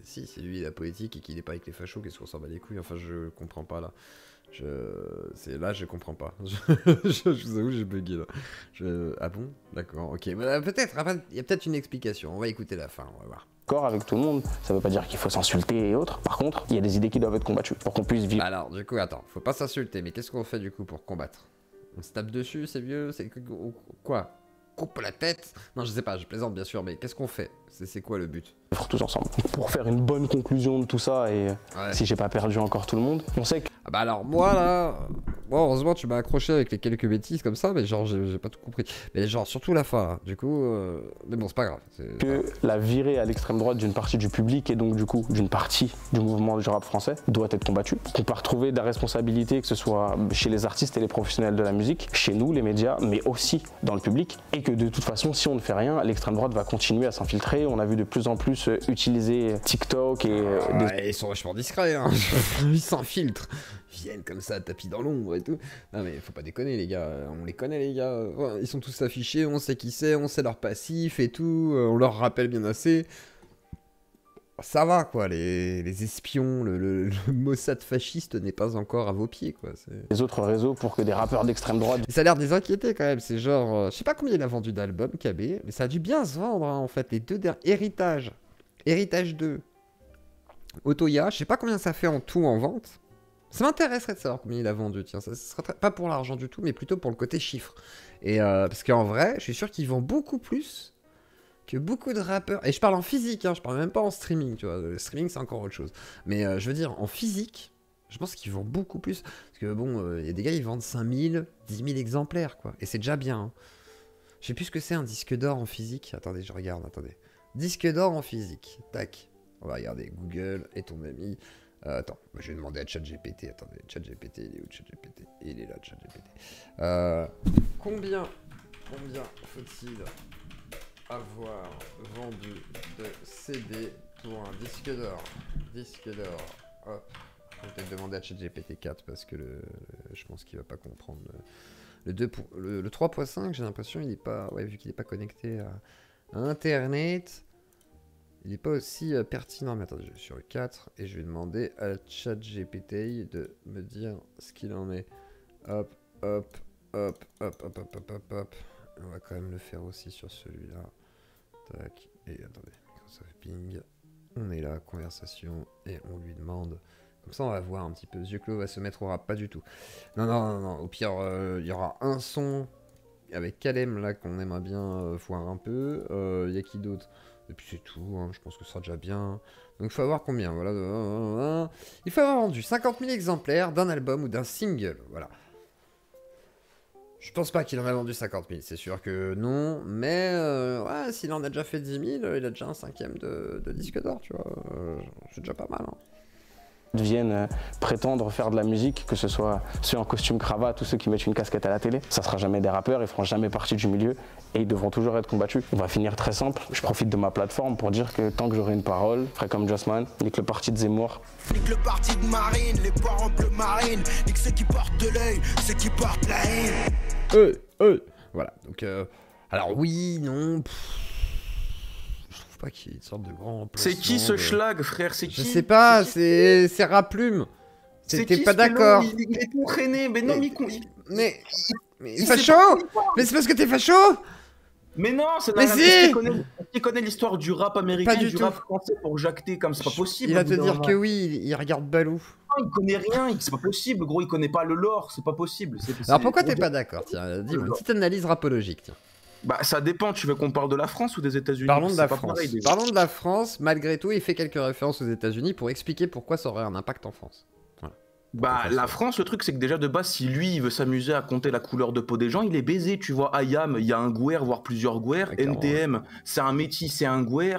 Speaker 1: si, c'est lui, il est apolitique, et qu'il est pas avec les fachos, qu'est-ce qu'on s'en bat les couilles, enfin, je comprends pas, là. Là, je comprends pas. Je vous avoue, j'ai bugué, là. Ah bon? D'accord, ok. Peut-être, il y a peut-être une explication, on va écouter la fin, on va voir.
Speaker 2: D'accord avec tout le monde, ça veut pas dire qu'il faut s'insulter et autres. Par contre, il y a des idées qui doivent être combattues pour qu'on puisse vivre.
Speaker 1: Alors, du coup, attends, faut pas s'insulter, mais qu'est-ce qu'on fait du coup pour combattre? On se tape dessus, c'est mieux? C'est quoi? Coupe la tête? Non, je sais pas, je plaisante bien sûr, mais qu'est-ce qu'on fait? C'est quoi le but?
Speaker 2: Tous ensemble. Pour faire une bonne conclusion de tout ça, et si j'ai pas perdu encore tout le monde, on sait que...
Speaker 1: Ah bah alors, moi là... Bon, heureusement, tu m'as accroché avec les quelques bêtises comme ça, mais genre, j'ai pas tout compris. Mais genre, surtout la fin, là. Du coup... Mais bon, c'est pas grave.
Speaker 2: Que la virée à l'extrême droite d'une partie du public, et donc du coup d'une partie du mouvement du rap français, doit être combattue. Qu'on peut retrouver de la responsabilité, que ce soit chez les artistes et les professionnels de la musique, chez nous, les médias, mais aussi dans le public. Et que de toute façon, si on ne fait rien, l'extrême droite va continuer à s'infiltrer. On a vu de plus en plus utiliser TikTok et...
Speaker 1: Ils sont vachement discrets, hein. Ils s'infiltrent. Ils viennent comme ça, tapis dans l'ombre et tout. Non mais faut pas déconner les gars, on les connaît les gars. Ouais, ils sont tous affichés, on sait qui c'est, on sait leur passif et tout. On leur rappelle bien assez. Ça va quoi, les espions, le Mossad fasciste n'est pas encore à vos pieds quoi.
Speaker 2: Les autres réseaux pour que des rappeurs d'extrême droite...
Speaker 1: Ça a l'air de les inquiéter quand même, c'est genre... je sais pas combien il a vendu d'albums KB, mais ça a dû bien se vendre hein, en fait. Les deux derniers... Héritage 2, Otoya, je sais pas combien ça fait en tout en vente. Ça m'intéresserait de savoir combien il a vendu, tiens, ça serait pas pour l'argent du tout, mais plutôt pour le côté chiffre. Et parce qu'en vrai, je suis sûr qu'il vend beaucoup plus que beaucoup de rappeurs. Et je parle en physique, hein, je parle même pas en streaming, tu vois. Le streaming, c'est encore autre chose. Mais je veux dire, en physique, je pense qu'ils vendent beaucoup plus. Parce que bon, il y a des gars, ils vendent 5000, 10 000 exemplaires, quoi. Et c'est déjà bien. Hein. Je sais plus ce que c'est un disque d'or en physique. Attendez, je regarde, attendez. Disque d'or en physique. Tac. On va regarder Google et ton ami. Attends, je vais demander à ChatGPT. Attendez, ChatGPT, il est où ChatGPT? Il est là, ChatGPT. Combien faut-il avoir vendu de CD pour un disque d'or? Disque d'or. Hop. Je vais peut-être demander à ChatGPT 4 parce que je pense qu'il va pas comprendre. Le 3.5, j'ai l'impression, il est pas. Ouais, vu qu'il est pas connecté à Internet. Il n'est pas aussi pertinent. Mais attendez, je vais sur le 4 et je vais demander à ChatGPT de me dire ce qu'il en est. Hop, hop, hop, hop, hop, hop, hop, hop, hop. On va quand même le faire aussi sur celui-là. Tac. Et attendez, Microsoft Bing. On est là, conversation, et on lui demande. Comme ça, on va voir un petit peu. Yeux clos va se mettre au rap, pas du tout. Non, non, non, non. Au pire, il y aura un son avec Kalem là qu'on aimerait bien voir un peu. Il y a qui d'autre? Et puis c'est tout, hein, je pense que ce sera déjà bien. Donc il faut avoir combien? Voilà. Il faut avoir vendu 50 000 exemplaires d'un album ou d'un single. Voilà. Je pense pas qu'il en a vendu 50 000, c'est sûr que non, mais ouais, s'il en a déjà fait 10 000, il a déjà un 5e de disque d'or, tu vois, c'est déjà pas mal. Hein.
Speaker 2: Viennent prétendre faire de la musique, que ce soit ceux en costume cravate ou ceux qui mettent une casquette à la télé. Ça sera jamais des rappeurs, ils feront jamais partie du milieu et ils devront toujours être combattus. On va finir très simple, je profite de ma plateforme pour dire que tant que j'aurai une parole, je ferai comme Jossman, nique le parti de Zemmour.
Speaker 3: Nique le parti de Marine, les parents bleu marine. Nique ceux qui portent de l'œil, ceux qui portent la haine.
Speaker 1: Voilà, donc, alors oui, non, je trouve pas qu'il y ait une sorte de grand...
Speaker 8: C'est qui ce schlag, frère? C'est qui?
Speaker 1: Je sais pas, c'est Raplume. T'es pas d'accord.
Speaker 8: Il est entraîné, mais non,
Speaker 1: mais facho. Mais c'est parce que t'es facho.
Speaker 8: Mais non, c'est
Speaker 1: mais si.
Speaker 8: Qui connaît l'histoire du rap américain,
Speaker 1: du
Speaker 8: rap français pour jacter comme c'est pas possible.
Speaker 1: Il va te dire que oui, il regarde Balou.
Speaker 8: Non, il connaît rien, c'est pas possible, gros, il connaît pas le lore, c'est pas possible.
Speaker 1: Alors pourquoi t'es pas d'accord? Tiens, dis-moi une petite analyse rapologique, tiens.
Speaker 8: Bah ça dépend, tu veux qu'on parle de la France ou des États-Unis?
Speaker 1: Parlons de la France. Parlons de la France, malgré tout, il fait quelques références aux États-Unis pour expliquer pourquoi ça aurait un impact en France. Voilà.
Speaker 8: Bah la France, le truc c'est que déjà de base, si lui il veut s'amuser à compter la couleur de peau des gens, il est baisé, tu vois. IAM, il y a un Gouer, voire plusieurs Gouer. NTM, c'est un métis, c'est un Gouer.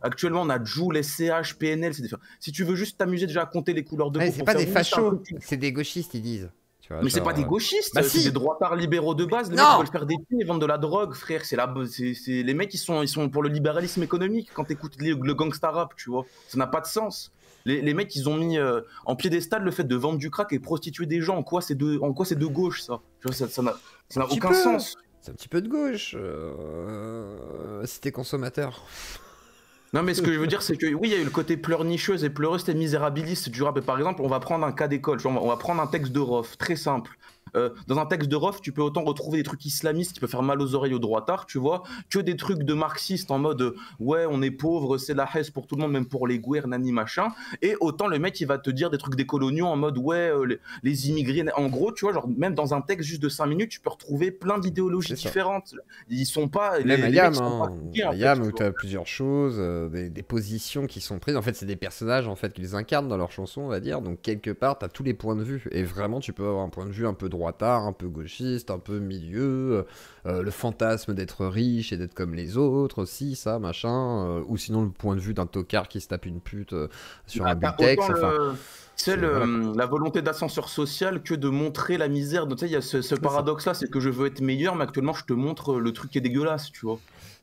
Speaker 8: Actuellement on a Joule, SCH, PNL, c'est différent. Si tu veux juste t'amuser déjà à compter les couleurs de peau,
Speaker 1: c'est pas des fachos, c'est des gauchistes, ils disent.
Speaker 8: Mais c'est pas des gauchistes,
Speaker 1: bah
Speaker 8: c'est
Speaker 1: si.
Speaker 8: des droitards libéraux de base. Les mecs veulent faire des thunes et vendre de la drogue, frère. Les mecs, ils sont pour le libéralisme économique quand t'écoutes le gangsta rap, tu vois. Ça n'a pas de sens. Les mecs, ils ont mis en piédestal le fait de vendre du crack et prostituer des gens. En quoi c'est de gauche, ça? Ça n'a aucun sens.
Speaker 1: C'est un petit peu de gauche, si t'es consommateur.
Speaker 8: Non mais ce que je veux dire c'est que oui il y a eu le côté pleurnicheuse et pleureuse et misérabiliste du rap. Et par exemple on va prendre un cas d'école, on va prendre un texte de Rof, très simple. Dans un texte de Rof, tu peux autant retrouver des trucs islamistes qui peuvent faire mal aux oreilles aux droitards, tu vois, que des trucs de marxistes en mode ouais on est pauvre, c'est la haisse pour tout le monde, même pour les gouers, nani machin. Et autant le mec il va te dire des trucs décoloniaux en mode ouais les immigrés, en gros tu vois, genre même dans un texte juste de 5 minutes tu peux retrouver plein d'idéologies différentes. Ils sont pas...
Speaker 1: Même Ayam où t'as plusieurs choses, des positions qui sont prises, en fait c'est des personnages en fait qu'ils incarnent dans leurs chansons on va dire, donc quelque part t'as tous les points de vue, et vraiment tu peux avoir un point de vue un peu droitard, un peu gauchiste, un peu milieu, le fantasme d'être riche et d'être comme les autres aussi, ça, machin, ou sinon le point de vue d'un tocard qui se tape une pute sur un butex,
Speaker 8: c'est la volonté d'ascenseur social que de montrer la misère. Tu sais, il y a ce paradoxe-là, c'est que je veux être meilleur, mais actuellement je te montre le truc qui est dégueulasse, tu vois.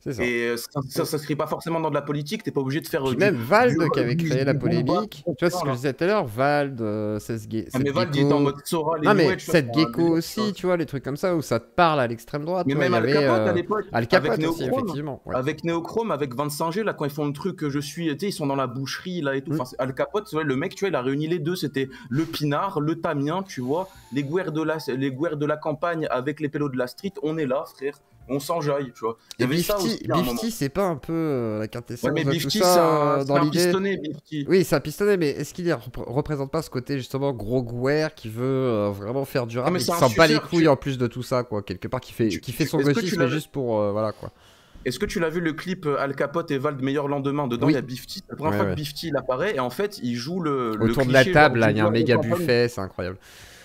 Speaker 8: Ça. Et ça s'inscrit pas forcément dans de la politique, t'es pas obligé de faire...
Speaker 1: même Vald qui avait créé la polémique, tu vois ce que je disais tout à l'heure, Vald,
Speaker 8: mais Vald il est en mode Sora,
Speaker 1: non mais Seth Gecko aussi, tu vois, les trucs comme ça où ça te parle à l'extrême droite.
Speaker 8: Mais même Al Capote à l'époque,
Speaker 1: Al Capote aussi, effectivement.
Speaker 8: Avec Néochrome, avec Vincent G, là quand ils font le truc, tu sais, ils sont dans la boucherie là et tout. Enfin, Al Capote, le mec, tu vois, il a réuni les deux, c'était le pinard, le tamien, tu vois, les gouers de la campagne avec les pélos de la street, on est là, frère. On s'enjaille, tu vois.
Speaker 1: Et Bifty, c'est pas un peu la quintessence
Speaker 8: mais
Speaker 1: de
Speaker 8: Bifty,
Speaker 1: tout ça dans l'idée.
Speaker 8: C'est un pistonné, Bifty.
Speaker 1: Oui, c'est un pistonné, mais est-ce qu'il représente pas ce côté justement gros gouer qui veut vraiment faire du rap et qui s'en bat les couilles en plus de tout ça, quoi, quelque part, qui fait son gauchisme mais juste pour voilà quoi.
Speaker 8: Est-ce que tu l'as vu le clip Al Capote et Vald Meilleur Lendemain? Dedans il y a Bifty. La première fois que Bifty il apparaît et en fait il joue
Speaker 1: autour de la table là, il y a un méga buffet, c'est incroyable.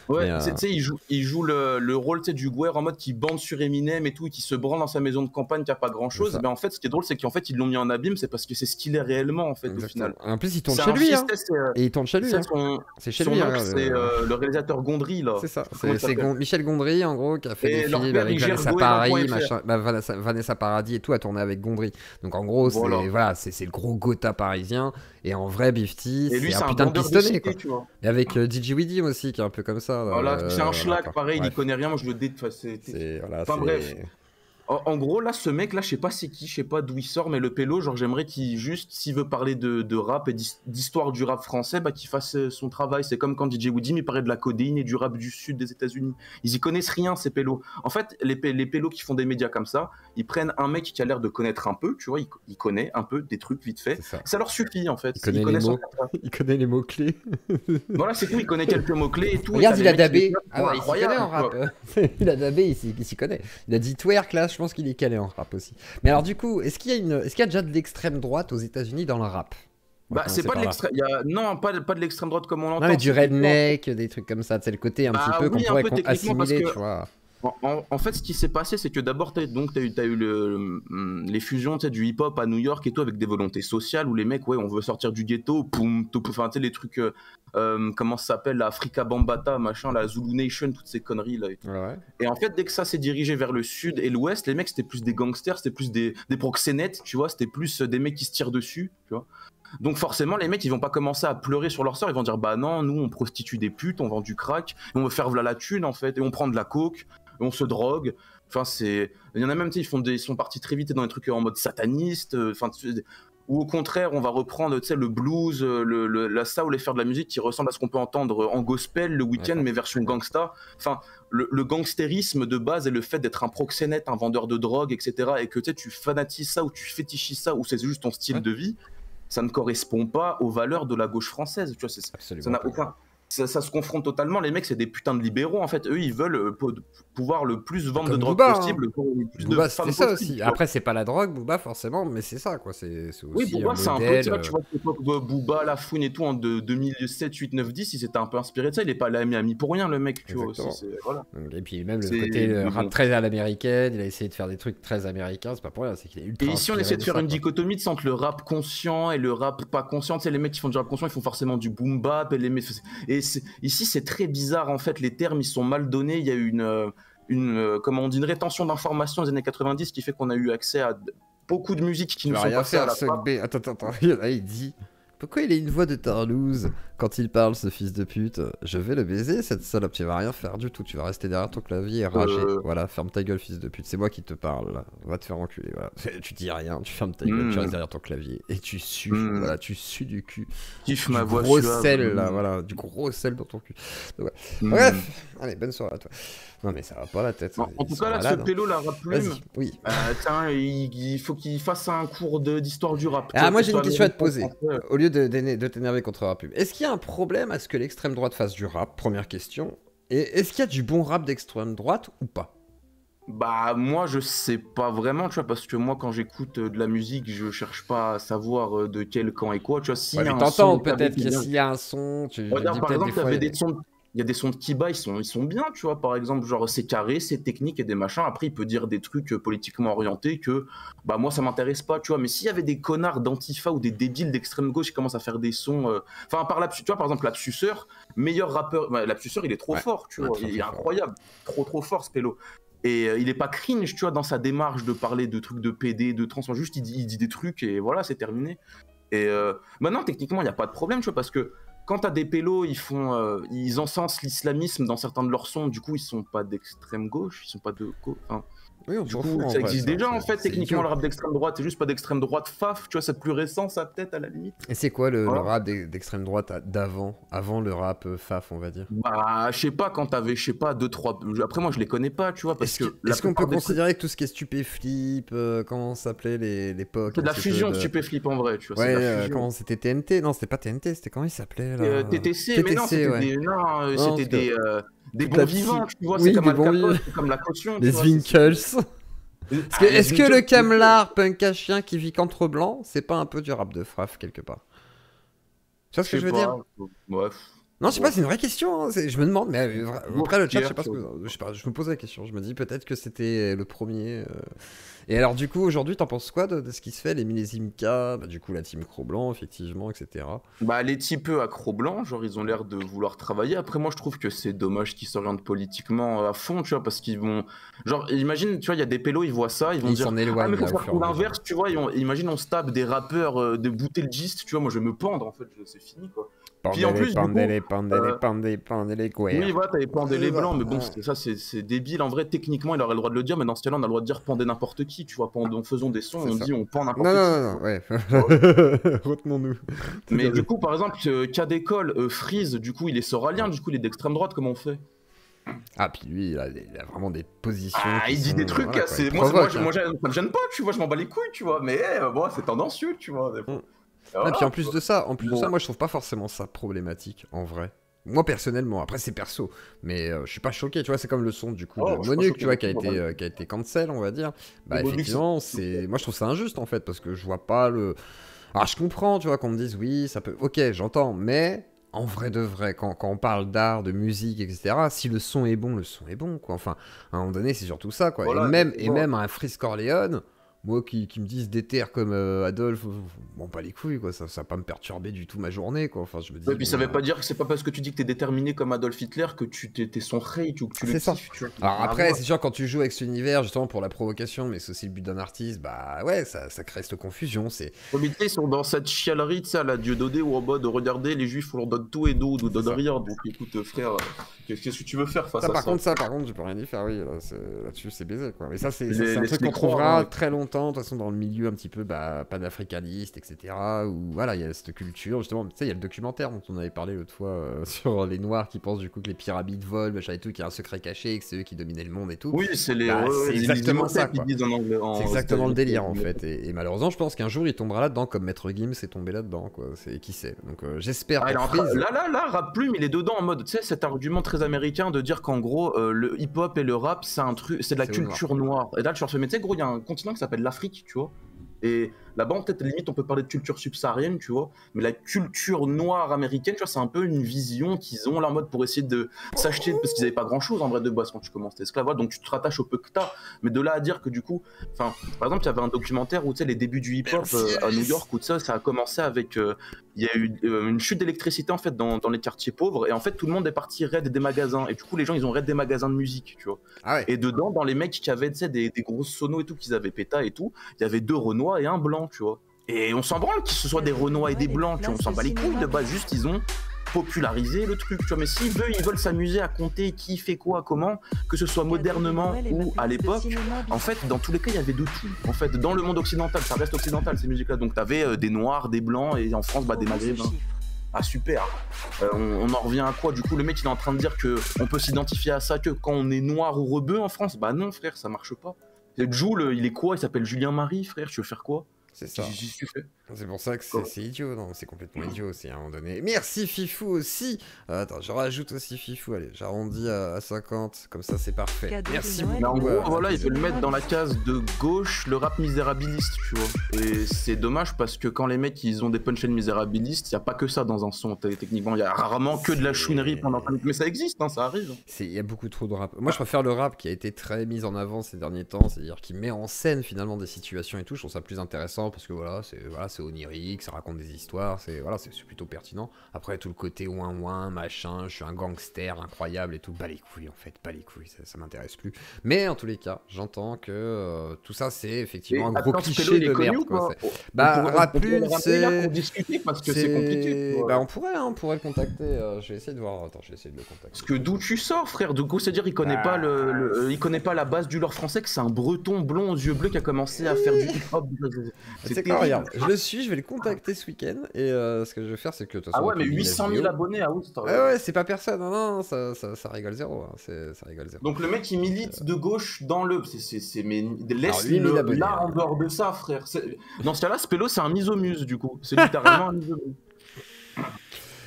Speaker 8: Ouais, tu sais, il joue le rôle du Gouer en mode qui bande sur Eminem et tout, et qui se branle dans sa maison de campagne qui a pas grand chose. Mais en fait, ce qui est drôle, c'est qu'en fait, ils l'ont mis en abîme, c'est parce que c'est ce qu'il est réellement en fait au final.
Speaker 1: En plus, il tourne chez lui. Et il tourne chez lui. C'est chez lui.
Speaker 8: C'est le réalisateur Gondry là.
Speaker 1: C'est ça. C'est Michel Gondry en gros qui a fait des films avec Vanessa Paradis, Vanessa Paradis et tout, a tourné avec Gondry. Donc en gros, c'est le gros Gotha parisien. Et en vrai, Bifty, c'est un putain de pistonné quoi. Et avec DJ Weedy aussi qui est un peu comme ça.
Speaker 8: Voilà, c'est un schlag, pareil, il y connaît rien, moi je le déteste. Enfin bref. En gros, là, ce mec, là, je sais pas c'est qui, je sais pas d'où il sort, mais le pélo, genre, j'aimerais qu'il juste, s'il veut parler de rap et d'histoire du rap français, bah, qu'il fasse son travail. C'est comme quand DJ Woody me parlait de la codéine et du rap du sud des États-Unis. Ils y connaissent rien, ces pélos. En fait, les pélos qui font des médias comme ça, ils prennent un mec qui a l'air de connaître un peu, tu vois, il connaît un peu des trucs vite fait. Ça leur suffit, en fait.
Speaker 1: Il connaît les mots-clés.
Speaker 8: Voilà, c'est tout, il connaît quelques mots-clés et tout.
Speaker 1: Regarde, il a dabé. Ah, il s'y connaît en rap. Il a dabé, il s'y connaît. Il a dit twerk, là, je pense qu'il est calé en rap aussi. Mais alors du coup, est-ce qu'il y a déjà de l'extrême droite aux États-Unis dans le rap?
Speaker 8: Bah c'est pas de l'extrême, non pas de l'extrême droite comme on l'entend.
Speaker 1: Non mais du redneck, des trucs comme ça, c'est le côté un petit peu qu'on pourrait assimiler, tu vois.
Speaker 8: En fait, ce qui s'est passé, c'est que d'abord, t'as eu les fusions, tu sais, du hip-hop à New York et tout, avec des volontés sociales où les mecs, ouais, on veut sortir du ghetto, poum, enfin, tu sais, les trucs, comment ça s'appelle, la Africa Bambata, machin, la Zulu Nation, toutes ces conneries là.
Speaker 1: Ouais.
Speaker 8: Et en fait, dès que ça s'est dirigé vers le sud et l'ouest, les mecs, c'était plus des gangsters, c'était plus des proxénètes, tu vois, c'était plus des mecs qui se tirent dessus, tu vois. Donc forcément, les mecs, ils vont pas commencer à pleurer sur leur sort, ils vont dire, bah non, nous, on prostitue des putes, on vend du crack, et on veut faire voilà la thune, en fait, et on prend de la coke, et on se drogue. Enfin, il y en a même, tu sais, ils sont partis très vite dans des trucs en mode sataniste, enfin, ou au contraire, on va reprendre, tu sais, le blues, la soul et faire de la musique qui ressemble à ce qu'on peut entendre en gospel le week-end, mais version gangsta. Enfin, le gangstérisme de base et le fait d'être un proxénète, un vendeur de drogue, etc., et que tu fanatises ça, ou tu fétichises ça, ou c'est juste ton style de vie, ça ne correspond pas aux valeurs de la gauche française. Tu vois, ça n'a aucun... Ça se confronte totalement. Les mecs, c'est des putains de libéraux. En fait, eux, ils veulent pouvoir le plus vendre de drogue
Speaker 1: Booba,
Speaker 8: possible. Le plus
Speaker 1: Booba,
Speaker 8: de femmes
Speaker 1: c'est ça
Speaker 8: possible,
Speaker 1: aussi. Après, c'est pas la drogue, Booba, forcément, mais c'est ça, quoi. C'est aussi
Speaker 8: oui, Booba, c'est un peu,
Speaker 1: modèle,
Speaker 8: tu vois, l'époque de Booba, La Fouine et tout, en 2007, 8, 9, 10, il s'était un peu inspiré de ça. Il est pas allé à Miami pour rien, le mec, tu vois. Aussi, voilà.
Speaker 1: Et puis même le côté rap très à l'américaine, il a essayé de faire des trucs très américains, c'est pas pour rien, c'est qu'il est ultra.
Speaker 8: Et ici, on essaie de faire une dichotomie entre le rap conscient et le rap pas conscient. Tu sais, les mecs qui font du rap conscient, ils font forcément du boom bap. Et ici, c'est très bizarre, en fait, les termes, ils sont mal donnés. Il y a eu comment on dit, une rétention d'informations des années 90 qui fait qu'on a eu accès à beaucoup de musiques qui nous sont passées à la frappe.
Speaker 1: Attends, là, il dit... Pourquoi il a une voix de Tarlouse quand il parle, ce fils de pute? Je vais le baiser, cette salope. Tu vas rien faire du tout. Tu vas rester derrière ton clavier et rager. Voilà, ferme ta gueule, fils de pute. C'est moi qui te parle, là. Va te faire enculer. Voilà. Tu dis rien, tu fermes ta gueule, tu restes derrière ton clavier et tu sues. Voilà, tu sues du cul.
Speaker 8: Kiffe ma voix.
Speaker 1: Gros sel, là, voilà. Du gros sel dans ton cul. Donc, ouais. Bref, allez, bonne soirée à toi. Non, mais ça va pas la tête.
Speaker 8: En tout cas, là, ce pélo, la rap plume.
Speaker 1: Oui.
Speaker 8: Tiens, il faut qu'il fasse un cours d'histoire du rap.
Speaker 1: Ah, moi, j'ai une question à te poser. Au lieu de t'énerver contre rap pub, est-ce qu'il y a un problème à ce que l'extrême droite fasse du rap? Première question. Et est-ce qu'il y a du bon rap d'extrême droite ou pas?
Speaker 8: Bah, moi, je sais pas vraiment, tu vois, parce que moi, quand j'écoute de la musique, je cherche pas à savoir de quel camp et quoi, tu vois. Si
Speaker 1: ouais, t'entends peut-être qu'il y a un son,
Speaker 8: regarde, par exemple, t'avais des sons. Il y a des sons de Kiba, ils sont bien, tu vois, par exemple, genre c'est carré, c'est technique et des machins. Après, il peut dire des trucs politiquement orientés que, bah, moi, ça m'intéresse pas, tu vois. Mais s'il y avait des connards d'Antifa ou des débiles d'extrême gauche qui commencent à faire des sons. Enfin, tu vois, par exemple, Lapsusseur, meilleur rappeur. Bah, Lapsusseur, il est trop fort, tu vois. Il est incroyable. Trop fort, ce pélo. Et il est pas cringe, tu vois, dans sa démarche de parler de trucs de PD, de trans. Juste, il dit des trucs et voilà, c'est terminé. Et maintenant, techniquement, il n'y a pas de problème, tu vois, parce que. Quand t'as des pélos, ils encensent l'islamisme dans certains de leurs sons, du coup ils sont pas d'extrême gauche, ils sont pas de enfin,
Speaker 1: oui,
Speaker 8: du coup ça existe déjà en fait techniquement le rap d'extrême droite, c'est juste pas d'extrême droite faf, tu vois, c'est plus récent ça peut-être à la limite.
Speaker 1: Et c'est quoi le rap d'extrême droite avant le rap faf on va dire? Bah
Speaker 8: je sais pas, quand t'avais je sais pas 2-3, après moi je les connais pas, tu vois, parce
Speaker 1: est-ce qu'on peut considérer que tout ce qui est stupéflip, comment ça s'appelait l'époque,
Speaker 8: c'est de la fusion de stupéflip en vrai, tu vois.
Speaker 1: Ouais, comment c'était TNT? Non, c'était pas TNT, c'était comment il s'appelait là
Speaker 8: TTC, mais non, c'était des bons vivants, tu vois, c'est comme Al Capone, c'est comme la caution.
Speaker 1: Les Zwinkels. Est-ce que le camelard punk à chien qui vit qu'entre blancs, c'est pas un peu du rap de fraf quelque part? Tu vois ce que je veux dire?
Speaker 8: Bref.
Speaker 1: Non, je sais pas, c'est une vraie question, hein. Je me demande, mais après le chat, je sais pas ce que... Je me pose la question, je me dis peut-être que c'était le premier... Et alors du coup, aujourd'hui, t'en penses quoi de ce qui se fait, les millésimes K, bah, du coup la team Cro-Blanc, effectivement, etc.
Speaker 8: Bah les types à Cro-Blanc, genre ils ont l'air de vouloir travailler. Après moi je trouve que c'est dommage qu'ils s'orientent politiquement à fond, tu vois, parce qu'ils vont... Genre imagine, tu vois, il y a des pélos, ils voient ça, ils vont dire... Ah mais faut faire l'inverse, tu vois, imagine on se tape des rappeurs de bouteillegiste, tu vois, moi je vais me pendre en fait, c'est fini quoi. Puis en plus,
Speaker 1: pendez les
Speaker 8: oui, voilà, t'avais pendé les blancs, mais bon, ça c'est débile. En vrai, techniquement, il aurait le droit de le dire, mais dans ce cas-là, on a le droit de dire pendez n'importe qui, tu vois. En faisant des sons, on dit on pend n'importe qui.
Speaker 1: Non, ouais. Retenons-nous.
Speaker 8: Mais du coup, par exemple, cas d'école, Freeze, du coup, il est soralien, du coup, il est d'extrême droite, comment on fait?
Speaker 1: Ah, puis lui, il a vraiment des positions.
Speaker 8: Ah, il dit des trucs, moi, ça me gêne pas, tu vois, je m'en bats les couilles, tu vois, mais bon, c'est tendancieux, tu vois.
Speaker 1: Voilà, et puis en plus de ça, moi je trouve pas forcément ça problématique en vrai. Moi personnellement, après c'est perso, mais je suis pas choqué, tu vois, c'est comme le son du coup de Monuc, tu vois, qui a été cancel, on va dire. Bah effectivement, moi je trouve ça injuste en fait, parce que je vois pas le... Alors je comprends, tu vois, qu'on me dise oui, ça peut... Ok, j'entends, mais en vrai de vrai, quand on parle d'art, de musique, etc., si le son est bon, quoi. Enfin, à un moment donné, c'est surtout ça, quoi.
Speaker 8: Voilà,
Speaker 1: Et même un Freeze Corleone, moi qui me disent des terres comme Adolphe, bon, pas les couilles, quoi. Ça va pas me perturber du tout ma journée, quoi. Enfin, je me dis.
Speaker 8: Et puis ça veut pas dire que c'est pas parce que tu dis que t'es déterminé comme Adolf Hitler que t'es son hate ou que tu le kiffes. Tu vois.
Speaker 1: Alors après, c'est sûr, quand tu joues avec cet univers, justement pour la provocation, mais c'est aussi le but d'un artiste, bah ouais, ça crée cette confusion.
Speaker 8: Mais tu sais, ils sont dans cette chialerie, tu sais, à la Dieudonné ou en mode regarder les juifs, on leur donne tout et nous donne rien. Donc écoute, frère, qu'est-ce que tu veux faire face à ça?
Speaker 1: Par contre, je peux rien y faire, oui. Là-dessus, c'est baisé, quoi. Mais ça, c'est un truc
Speaker 8: laisse-les
Speaker 1: qu'on
Speaker 8: croire,
Speaker 1: trouvera
Speaker 8: hein.
Speaker 1: très longtemps, de toute façon, dans le milieu un petit peu panafricaniste, etc. Où voilà, il y a cette culture, justement. Tu sais, il y a le documentaire dont on avait parlé l'autre fois sur les Noirs qui pensent du coup que les pyramides volent, machin et tout, qu'il y a un secret caché, que c'est eux qui dominaient le monde et tout.
Speaker 8: Oui, c'est
Speaker 1: c'est exactement ça, quoi.
Speaker 8: Disent en anglais.
Speaker 1: C'est exactement le délire, en fait. Et malheureusement, je pense qu'un jour, il tombera là-dedans, comme Maître Gims est tombé là-dedans, quoi. Qui sait. Donc, j'espère.
Speaker 8: Là, Rap Plume, il est dedans en mode, tu sais, cet argument très américain de dire qu'en gros, le hip-hop et le rap, c'est un truc, c'est de la culture noire. Et là, tu leur fais, mais tu sais, gros, il y a un continent qui s'appelle l'Afrique, tu vois. Et là-bas, peut-être, limite, on peut parler de culture subsaharienne, tu vois. Mais la culture noire américaine, tu vois, c'est un peu une vision qu'ils ont là en mode pour essayer de s'acheter, parce qu'ils n'avaient pas grand-chose en vrai de base quand tu commences tes esclaves. Donc tu te rattaches au peu que t'as. Mais de là à dire que du coup, enfin, par exemple, il y avait un documentaire où tu sais, les débuts du hip-hop à New York, où ça a commencé avec. Il y a eu une chute d'électricité en fait dans les quartiers pauvres. Et en fait, tout le monde est parti raid des magasins. Et du coup, les gens, ils ont raid des magasins de musique, tu vois.
Speaker 1: Ah ouais.
Speaker 8: Et dedans, dans les mecs qui avaient, tu sais, des grosses sonos et tout, qu'ils avaient péta et tout, il y avait 2 Renois et un blanc, tu vois. Et on s'en branle que ce soit des Renois et des blancs, tu vois, on s'en bat les couilles de base, juste ils ont popularisé le truc, tu vois. Mais s'ils veulent s'amuser à compter qui fait quoi, comment, que ce soit modernement ou à l'époque, en fait, dans tous les cas, il y avait de tout. En fait, dans le monde occidental, ça reste occidental ces musiques-là, donc t'avais des noirs, des blancs et en France, des maghrébins. Ah super. On en revient à quoi? Du coup, le mec il est en train de dire que on peut s'identifier à ça que quand on est noir ou rebeu en France. Bah non frère, ça marche pas. Jules, il est quoi? Il s'appelle Julien Marie, frère, tu veux faire quoi?
Speaker 1: C'est ça.
Speaker 8: Tu fais.
Speaker 1: C'est pour ça que c'est idiot, non? C'est complètement idiot aussi à un moment donné. Merci Fifou aussi. Attends, je rajoute aussi Fifou. Allez, j'arrondis à 50. Comme ça, c'est parfait. Merci beaucoup.
Speaker 8: Mais en gros, voilà, il veut le mettre dans la case de gauche, le rap misérabiliste, tu vois. Et c'est dommage parce que quand les mecs ils ont des punchlines misérabilistes, il n'y a pas que ça dans un son. Techniquement, il y a rarement que de la chouinerie pendant. Mais ça existe, hein, ça arrive.
Speaker 1: Il y a beaucoup trop de rap. Moi, je préfère le rap qui a été très mis en avant ces derniers temps, c'est-à-dire qui met en scène finalement des situations et tout. Je trouve ça plus intéressant parce que voilà, c'est onirique, ça raconte des histoires, c'est plutôt pertinent. Après tout le côté ouin machin, je suis un gangster incroyable et tout, bah les couilles en fait, pas les couilles, ça m'intéresse plus. Mais en tous les cas, j'entends que tout ça c'est effectivement un gros cliché de merde quoi. Rap Plume c'est
Speaker 8: parce que c'est compliqué.
Speaker 1: Bah on pourrait le contacter. Je vais essayer de voir. Attends, je vais essayer de le contacter.
Speaker 8: Parce que d'où tu sors, frère? Du coup, c'est-à-dire il connaît pas il connaît pas la base du lore français, que c'est un Breton blond aux yeux bleus qui a commencé à faire du hip-hop.
Speaker 1: C'est quoi, regarde, je le suis, je vais le contacter ce week-end et ce que je vais faire c'est que de toute façon,
Speaker 8: ah ouais, mais 800 000 abonnés, ah oui,
Speaker 1: ouais, c'est pas personne, non, ça rigole zéro, hein. Ça rigole zéro.
Speaker 8: Donc le mec il milite de gauche dans le, mais laisse-le là en dehors de ça, frère. Dans ce cas-là, Spello c'est un misomuse du coup, c'est littéralement un misomuse.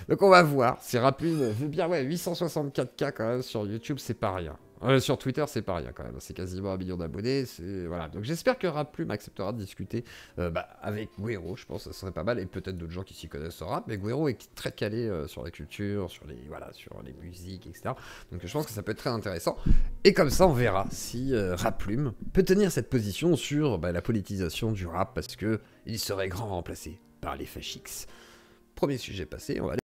Speaker 1: Donc on va voir si Rap Plume veut bien, ouais, 864K quand même sur YouTube, c'est pas rien. Sur Twitter, c'est pas rien quand même, c'est quasiment 1 million d'abonnés, voilà. Donc j'espère que Rap Plume acceptera de discuter avec Guero, je pense que ça serait pas mal, et peut-être d'autres gens qui s'y connaissent en rap, mais Guero est très calé sur la culture, sur les musiques, etc. Donc je pense que ça peut être très intéressant, et comme ça on verra si Rap Plume peut tenir cette position sur la politisation du rap, parce que il serait grand remplacé par les Fashix. Premier sujet passé, on va aller